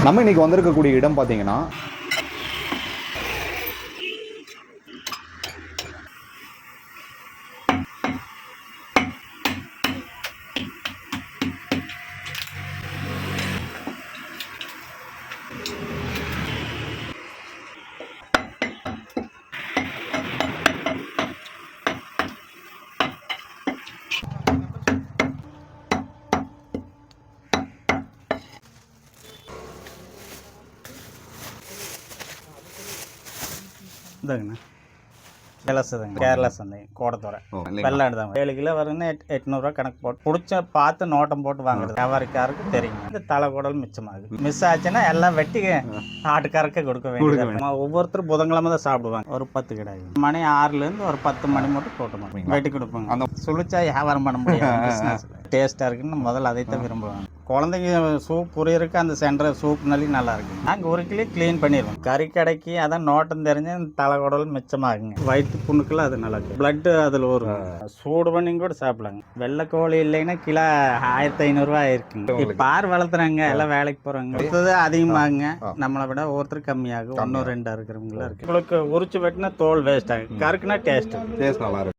நம்ம இன்னைக்கு வந்திருக்கக்கூடிய இடம் பார்த்தீங்கன்னா இதாங்கண்ணா கேலஸுதாங்க கேரளா சந்தை கோடத்தோரை வெள்ளாடு தான் 7 கிலோ வருதுன்னா 800 கணக்கு போட்டு பிடிச்ச பார்த்து நோட்டம் போட்டு வாங்குறது வியாபாரிக்காருக்கு தெரியும். இந்த தலை குடல் மிச்சமாகுது. மிஸ் ஆச்சுன்னா எல்லாம் வெட்டி ஆட்டுக்காரருக்கு கொடுக்க வேண்டியது. ஒவ்வொருத்தரும் புதன்கிழமை தான் சாப்பிடுவாங்க. ஒரு 10 கிடாய் மணி 6லேருந்து ஒரு 10 மணி மட்டும் போட்டு வெட்டி கொடுப்பாங்க. அந்த சுழிச்சா வியாபாரம் பண்ண முடியாது. டேஸ்ட்டாக இருக்குன்னு முதல்ல அதைத்தான் விரும்புவாங்க. குழந்தைங்க சூப் புரியறதுக்கு அந்த சென்டர் சூப் நல்லி நல்லா இருக்கு. நாங்கள் ஒரு கிலோ க்ளீன் பண்ணிடுவோம். கறி கடைக்கு அதான் நோட்டம் தெரிஞ்சு தலை குடல் மிச்சமாகுங்க. வயிற்று புண்ணுக்குள்ள அது நல்லா இருக்கு. பிளட்டு அதில் ஒரு சூடு பண்ணி கூட சாப்பிடலாங்க. வெள்ளைக்கோழி இல்லைன்னா கிலோ 1500 ஆயிருக்குங்க. இப்போ யார் வளர்த்துறாங்க, எல்லாம் வேலைக்கு போறாங்க. அடுத்தது அதிகமாகுங்க. நம்மளை விட ஒவ்வொருத்தர் கம்மியாகும். 1 2 இருக்கிறவங்களா இருக்கு. உங்களுக்கு உரிச்சு வெட்டினா தோல் வேஸ்ட் ஆகும். கருக்குனா டேஸ்ட் நல்லா இருக்கு.